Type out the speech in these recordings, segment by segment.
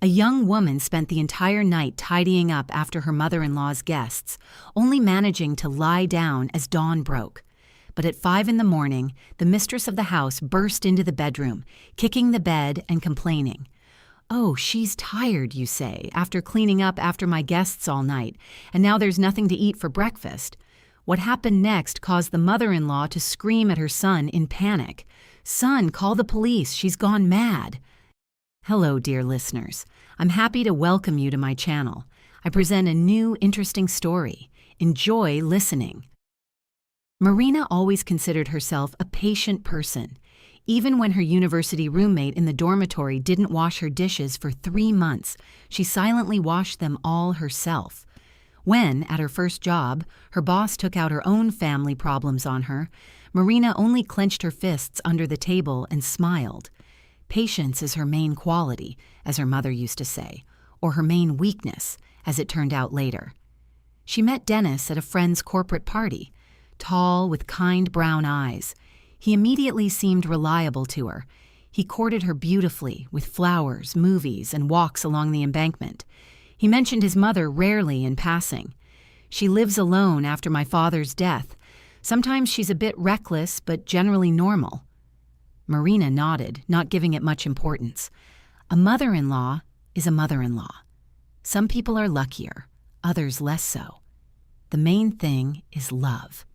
A young woman spent the entire night tidying up after her mother-in-law's guests, only managing to lie down as dawn broke. But at 5 in the morning, the mistress of the house burst into the bedroom, kicking the bed and complaining. "Oh, she's tired, you say, after cleaning up after my guests all night, and now there's nothing to eat for breakfast." What happened next caused the mother-in-law to scream at her son in panic. "Son, call the police, she's gone mad." Hello, dear listeners. I'm happy to welcome you to my channel. I present a new, interesting story. Enjoy listening. Marina always considered herself a patient person. Even when her university roommate in the dormitory didn't wash her dishes for 3 months, she silently washed them all herself. When, at her first job, her boss took out her own family problems on her, Marina only clenched her fists under the table and smiled. Patience is her main quality, as her mother used to say, or her main weakness, as it turned out later. She met Dennis at a friend's corporate party. Tall, with kind brown eyes, he immediately seemed reliable to her. He courted her beautifully, with flowers, movies, and walks along the embankment. He mentioned his mother rarely in passing. "She lives alone after my father's death. Sometimes she's a bit reckless, but generally normal." Marina nodded, not giving it much importance. A mother-in-law is a mother-in-law. Some people are luckier, others less so. The main thing is love.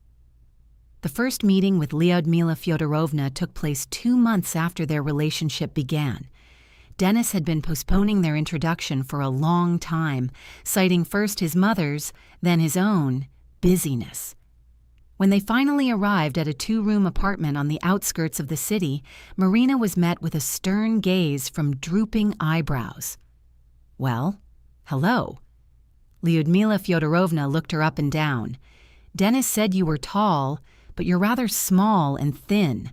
The first meeting with Lyudmila Fyodorovna took place 2 months after their relationship began. Dennis had been postponing their introduction for a long time, citing first his mother's, then his own, busyness. When they finally arrived at a 2-room apartment on the outskirts of the city, Marina was met with a stern gaze from drooping eyebrows. "Well, hello." Lyudmila Fyodorovna looked her up and down. "Dennis said you were tall, but you're rather small and thin.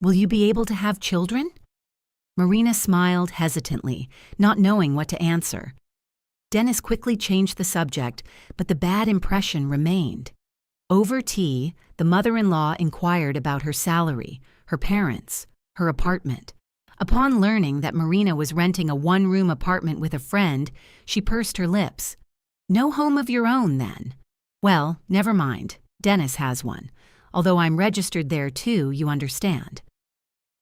Will you be able to have children?" Marina smiled hesitantly, not knowing what to answer. Dennis quickly changed the subject, but the bad impression remained. Over tea, the mother-in-law inquired about her salary, her parents, her apartment. Upon learning that Marina was renting a 1-room apartment with a friend, she pursed her lips. "No home of your own, then?" "Well, never mind. Dennis has one. Although I'm registered there too, you understand."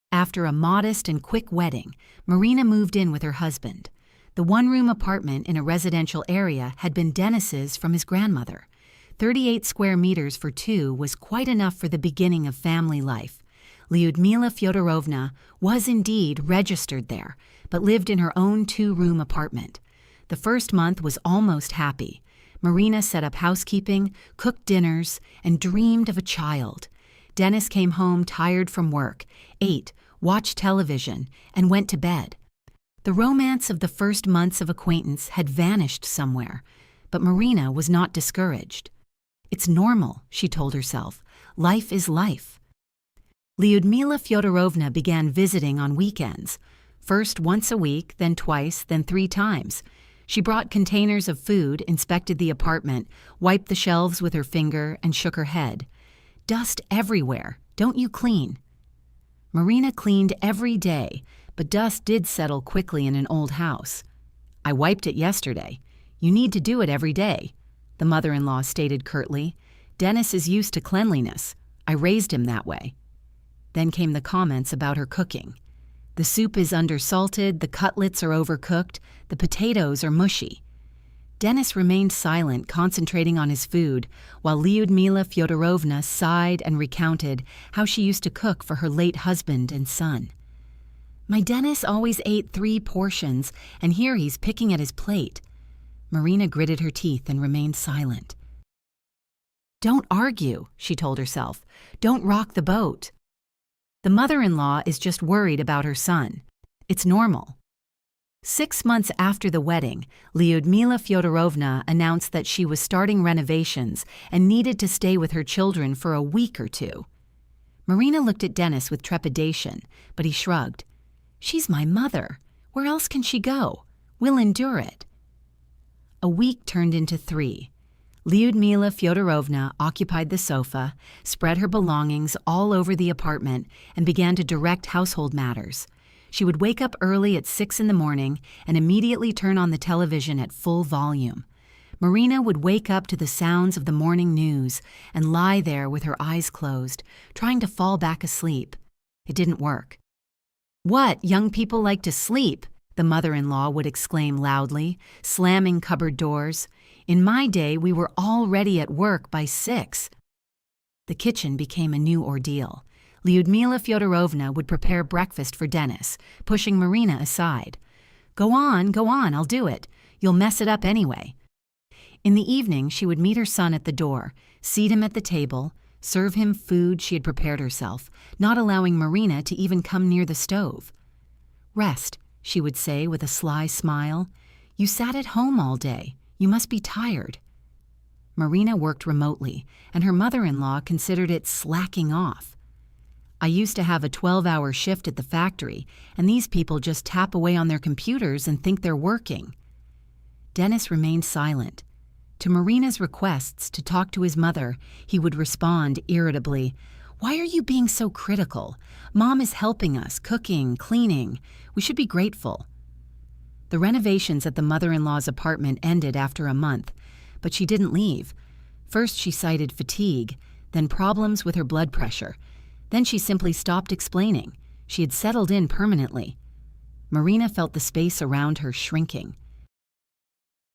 After a modest and quick wedding, Marina moved in with her husband. The 1-room apartment in a residential area had been Dennis's from his grandmother. 38 square meters for 2 was quite enough for the beginning of family life. Lyudmila Fyodorovna was indeed registered there, but lived in her own 2-room apartment. The first month was almost happy. Marina set up housekeeping, cooked dinners, and dreamed of a child. Dennis came home tired from work, ate, watched television, and went to bed. The romance of the first months of acquaintance had vanished somewhere, but Marina was not discouraged. "It's normal," she told herself. "Life is life." Lyudmila Fyodorovna began visiting on weekends, first once a week, then twice, then 3 times. She brought containers of food, inspected the apartment, wiped the shelves with her finger, and shook her head. "Dust everywhere. Don't you clean?" Marina cleaned every day, but dust did settle quickly in an old house. "I wiped it yesterday. You need to do it every day," the mother-in-law stated curtly. "Dennis is used to cleanliness. I raised him that way." Then came the comments about her cooking. "The soup is undersalted, the cutlets are overcooked, the potatoes are mushy." Dennis remained silent, concentrating on his food, while Lyudmila Fyodorovna sighed and recounted how she used to cook for her late husband and son. "My Dennis always ate 3 portions, and here he's picking at his plate." Marina gritted her teeth and remained silent. "Don't argue," she told herself. "Don't rock the boat." The mother-in-law is just worried about her son. It's normal. 6 months after the wedding, Lyudmila Fyodorovna announced that she was starting renovations and needed to stay with her children for a week or 2. Marina looked at Dennis with trepidation, but he shrugged. "She's my mother. Where else can she go? We'll endure it." A week turned into 3. Lyudmila Fyodorovna occupied the sofa, spread her belongings all over the apartment, and began to direct household matters. She would wake up early at 6 in the morning and immediately turn on the television at full volume. Marina would wake up to the sounds of the morning news and lie there with her eyes closed, trying to fall back asleep. It didn't work. "What, young people like to sleep?" the mother-in-law would exclaim loudly, slamming cupboard doors. "In my day, we were already at work by 6. The kitchen became a new ordeal. Lyudmila Fyodorovna would prepare breakfast for Dennis, pushing Marina aside. Go on, I'll do it. You'll mess it up anyway." In the evening, she would meet her son at the door, seat him at the table, serve him food she had prepared herself, not allowing Marina to even come near the stove. "Rest," she would say with a sly smile. "You sat at home all day. You must be tired." Marina worked remotely, and her mother-in-law considered it slacking off. "I used to have a 12-hour shift at the factory, and these people just tap away on their computers and think they're working." Dennis remained silent. To Marina's requests to talk to his mother, he would respond irritably, "Why are you being so critical? Mom is helping us, cooking, cleaning. We should be grateful." The renovations at the mother-in-law's apartment ended after a month, but she didn't leave. First she cited fatigue, then problems with her blood pressure. Then she simply stopped explaining. She had settled in permanently. Marina felt the space around her shrinking.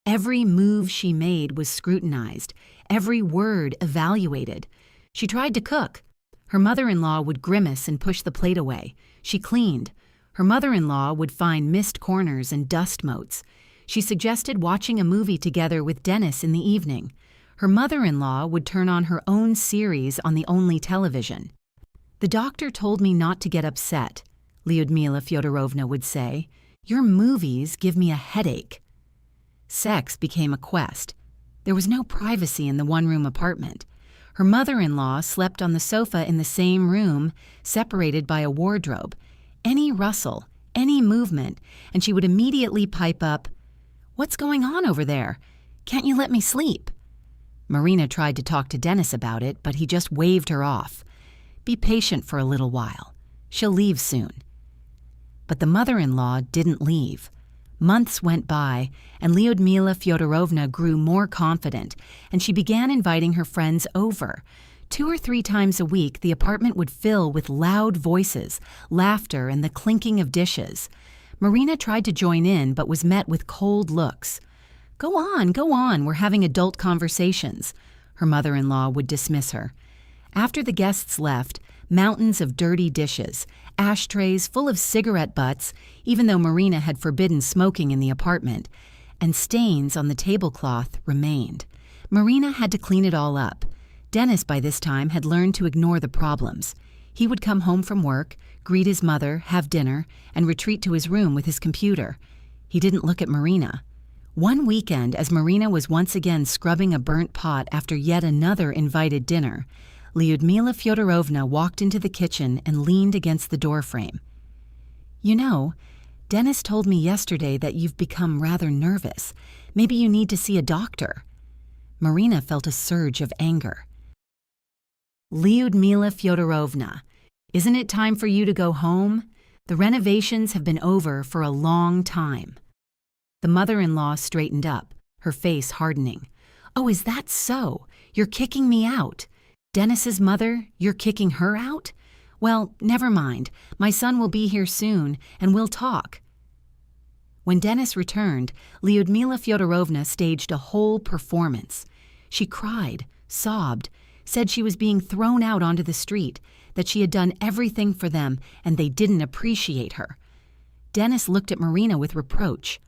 Every move she made was scrutinized, every word evaluated. She tried to cook. Her mother-in-law would grimace and push the plate away. She cleaned. Her mother-in-law would find missed corners and dust motes. She suggested watching a movie together with Dennis in the evening. Her mother-in-law would turn on her own series on the only television. "The doctor told me not to get upset," Lyudmila Fyodorovna would say. "Your movies give me a headache." Sex became a quest. There was no privacy in the one-room apartment. Her mother-in-law slept on the sofa in the same room, separated by a wardrobe. Any rustle, any movement, and she would immediately pipe up, "What's going on over there? Can't you let me sleep?" Marina tried to talk to Dennis about it, but he just waved her off. "Be patient for a little while. She'll leave soon." But the mother-in-law didn't leave. Months went by, and Lyudmila Fyodorovna grew more confident, and she began inviting her friends over. 2 or 3 times a week, the apartment would fill with loud voices, laughter, and the clinking of dishes. Marina tried to join in, but was met with cold looks. Go on, we're having adult conversations," her mother-in-law would dismiss her. After the guests left, mountains of dirty dishes, ashtrays full of cigarette butts, even though Marina had forbidden smoking in the apartment, and stains on the tablecloth remained. Marina had to clean it all up. Dennis, by this time, had learned to ignore the problems. He would come home from work, greet his mother, have dinner, and retreat to his room with his computer. He didn't look at Marina. One weekend, as Marina was once again scrubbing a burnt pot after yet another invited dinner, Lyudmila Fyodorovna walked into the kitchen and leaned against the doorframe. "You know, Dennis told me yesterday that you've become rather nervous. Maybe you need to see a doctor." Marina felt a surge of anger. "Lyudmila Fyodorovna, isn't it time for you to go home? The renovations have been over for a long time." The mother-in-law straightened up, her face hardening. "Oh, is that so? You're kicking me out? Dennis's mother, you're kicking her out? Well, never mind. My son will be here soon, and we'll talk." When Dennis returned, Lyudmila Fyodorovna staged a whole performance. She cried, sobbed, said she was being thrown out onto the street, that she had done everything for them and they didn't appreciate her. Dennis looked at Marina with reproach.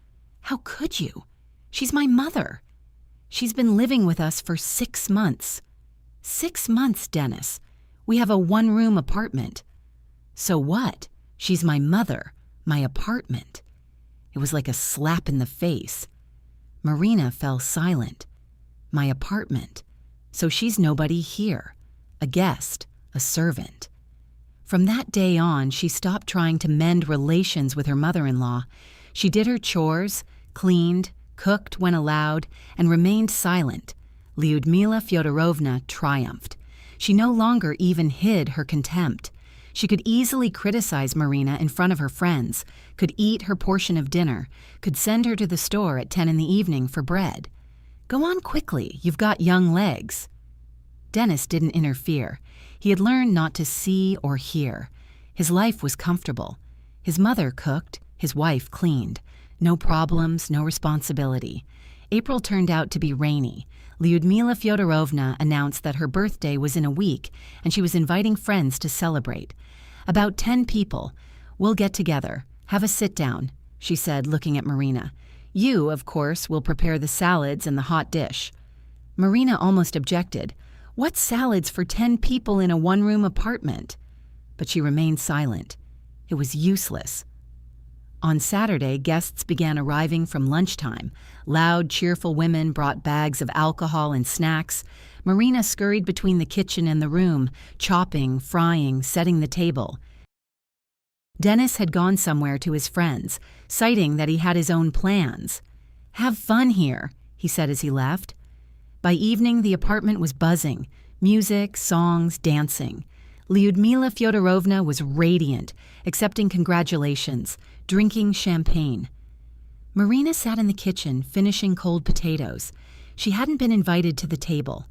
"How could you? She's my mother. She's been living with us for 6 months. 6 months, Dennis. We have a one-room apartment." "So what? She's my mother, my apartment." It was like a slap in the face. Marina fell silent. "My apartment. So she's nobody here. A guest, a servant." From that day on, she stopped trying to mend relations with her mother-in-law. She did her chores, cleaned, cooked when allowed, and remained silent. Lyudmila Fyodorovna triumphed. She no longer even hid her contempt. She could easily criticize Marina in front of her friends, could eat her portion of dinner, could send her to the store at 10 in the evening for bread. Go on quickly, you've got young legs. Dennis didn't interfere. He had learned not to see or hear. His life was comfortable. His mother cooked, his wife cleaned. No problems, no responsibility. April turned out to be rainy. Lyudmila Fyodorovna announced that her birthday was in a week and she was inviting friends to celebrate. About 10 people. We'll get together. Have a sit-down, she said, looking at Marina. You, of course, will prepare the salads and the hot dish. Marina almost objected. What salads for 10 people in a one-room apartment? But she remained silent. It was useless. On Saturday, guests began arriving from lunchtime. Loud, cheerful women brought bags of alcohol and snacks. Marina scurried between the kitchen and the room, chopping, frying, setting the table. Dennis had gone somewhere to his friends, citing that he had his own plans. Have fun here, he said as he left. By evening, the apartment was buzzing. Music, songs, dancing. Lyudmila Fyodorovna was radiant, accepting congratulations, drinking champagne. Marina sat in the kitchen, finishing cold potatoes. She hadn't been invited to the table.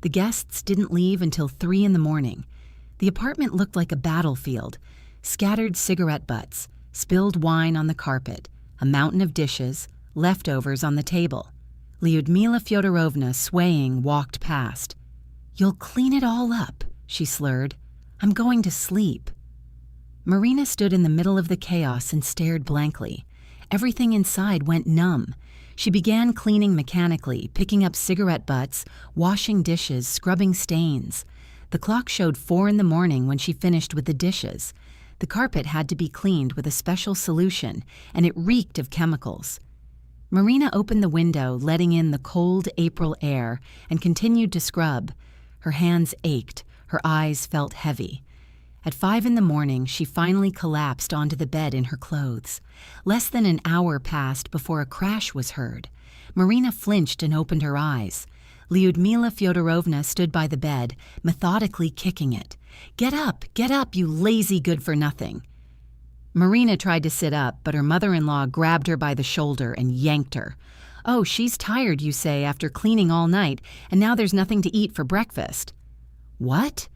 The guests didn't leave until 3 in the morning. The apartment looked like a battlefield. Scattered cigarette butts, spilled wine on the carpet, a mountain of dishes, leftovers on the table. Lyudmila Fyodorovna, swaying, walked past. You'll clean it all up, she slurred. I'm going to sleep. Marina stood in the middle of the chaos and stared blankly. Everything inside went numb. She began cleaning mechanically, picking up cigarette butts, washing dishes, scrubbing stains. The clock showed 4 in the morning when she finished with the dishes. The carpet had to be cleaned with a special solution, and it reeked of chemicals. Marina opened the window, letting in the cold April air, and continued to scrub. Her hands ached. Her eyes felt heavy. At 5 in the morning, she finally collapsed onto the bed in her clothes. Less than an hour passed before a crash was heard. Marina flinched and opened her eyes. Lyudmila Fyodorovna stood by the bed, methodically kicking it. Get up, you lazy good-for-nothing. Marina tried to sit up, but her mother-in-law grabbed her by the shoulder and yanked her. Oh, she's tired, you say, after cleaning all night, and now there's nothing to eat for breakfast. What?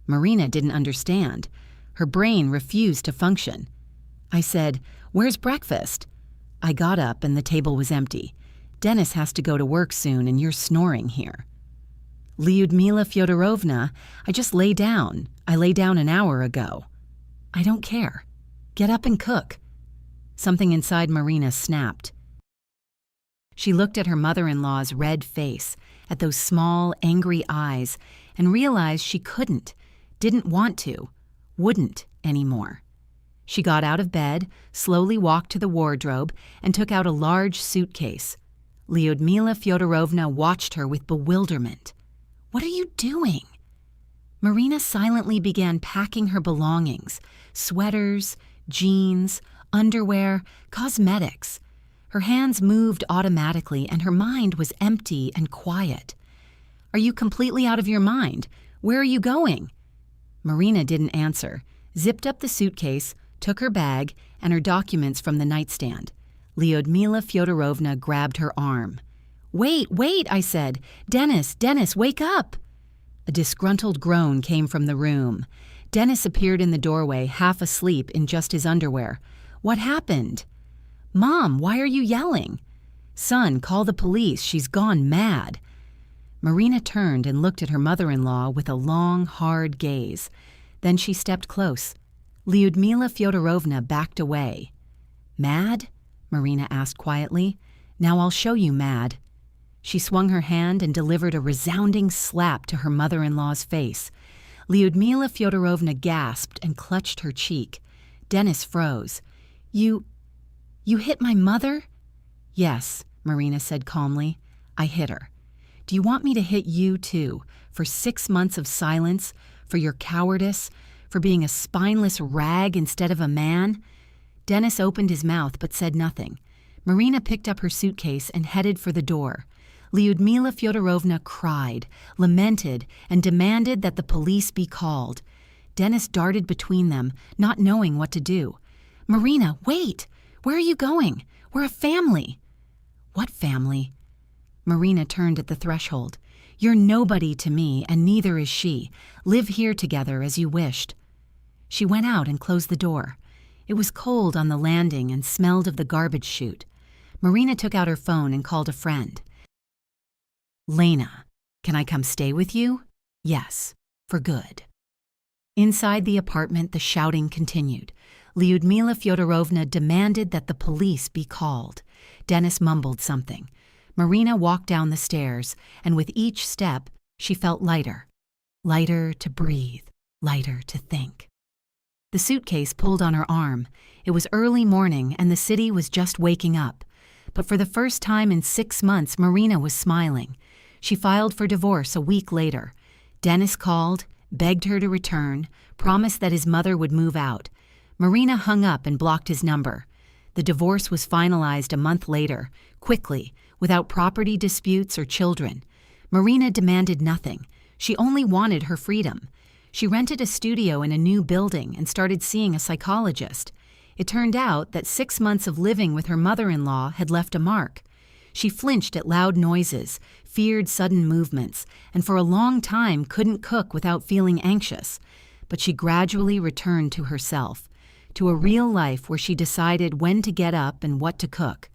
Marina didn't understand. Her brain refused to function. I said, Where's breakfast? I got up and the table was empty. Dennis has to go to work soon and you're snoring here. Lyudmila Fyodorovna, I just lay down. I lay down an hour ago. I don't care. Get up and cook. Something inside Marina snapped. She looked at her mother-in-law's red face, at those small, angry eyes, and realized she couldn't, didn't want to, wouldn't anymore. She got out of bed, slowly walked to the wardrobe, and took out a large suitcase. Lyudmila Fyodorovna watched her with bewilderment. What are you doing? Marina silently began packing her belongings, sweaters, jeans, underwear, cosmetics. Her hands moved automatically and her mind was empty and quiet. Are you completely out of your mind? Where are you going? Marina didn't answer, zipped up the suitcase, took her bag and her documents from the nightstand. Lyudmila Fyodorovna grabbed her arm. Wait, I said. Dennis, wake up! A disgruntled groan came from the room. Dennis appeared in the doorway, half asleep in just his underwear. What happened? Mom, why are you yelling? Son, call the police. She's gone mad. Marina turned and looked at her mother-in-law with a long, hard gaze. Then she stepped close. Lyudmila Fyodorovna backed away. Mad? Marina asked quietly. Now I'll show you mad. She swung her hand and delivered a resounding slap to her mother-in-law's face. Lyudmila Fyodorovna gasped and clutched her cheek. Dennis froze. You hit my mother? Yes, Marina said calmly. I hit her. Do you want me to hit you too, for 6 months of silence, for your cowardice, for being a spineless rag instead of a man? Dennis opened his mouth but said nothing. Marina picked up her suitcase and headed for the door. Lyudmila Fyodorovna cried, lamented, and demanded that the police be called. Dennis darted between them, not knowing what to do. "Marina, wait! Where are you going? We're a family." "What family?" Marina turned at the threshold. "You're nobody to me, and neither is she. Live here together as you wished." She went out and closed the door. It was cold on the landing and smelled of the garbage chute. Marina took out her phone and called a friend. "Lena, can I come stay with you?" "Yes, for good." Inside the apartment, the shouting continued. Lyudmila Fyodorovna demanded that the police be called. Dennis mumbled something. Marina walked down the stairs, and with each step, she felt lighter. Lighter to breathe, lighter to think. The suitcase pulled on her arm. It was early morning, and the city was just waking up. But for the first time in 6 months, Marina was smiling. She filed for divorce a week later. Dennis called, begged her to return, promised that his mother would move out. Marina hung up and blocked his number. The divorce was finalized a month later, quickly, without property disputes or children. Marina demanded nothing. She only wanted her freedom. She rented a studio in a new building and started seeing a psychologist. It turned out that 6 months of living with her mother-in-law had left a mark. She flinched at loud noises, feared sudden movements, and for a long time couldn't cook without feeling anxious. But she gradually returned to herself, to a real life where she decided when to get up and what to cook.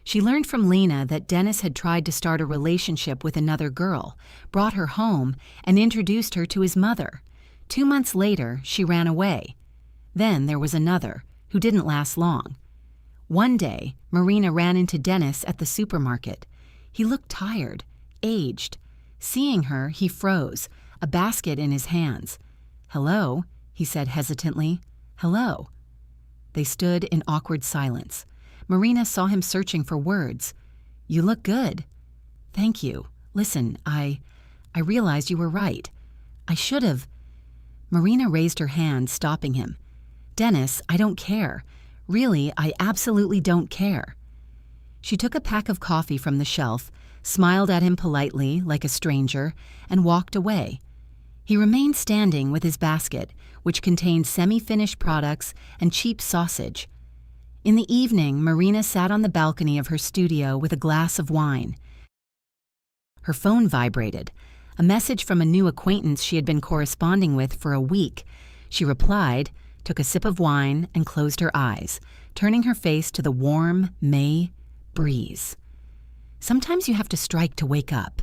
She learned from Lena that Dennis had tried to start a relationship with another girl, brought her home, and introduced her to his mother. 2 months later, she ran away. Then there was another, who didn't last long. One day, Marina ran into Dennis at the supermarket. He looked tired, aged. Seeing her, he froze, a basket in his hands. "Hello," he said hesitantly. "Hello." They stood in awkward silence. Marina saw him searching for words. "You look good." "Thank you. Listen, I realized you were right. I should have—" Marina raised her hand, stopping him. "Dennis, I don't care. Really, I absolutely don't care." She took a pack of coffee from the shelf, smiled at him politely, like a stranger, and walked away. He remained standing with his basket, which contained semi-finished products and cheap sausage. In the evening, Marina sat on the balcony of her studio with a glass of wine. Her phone vibrated, a message from a new acquaintance she had been corresponding with for a week. She replied, took a sip of wine, and closed her eyes, turning her face to the warm May breeze. Sometimes you have to strike to wake up.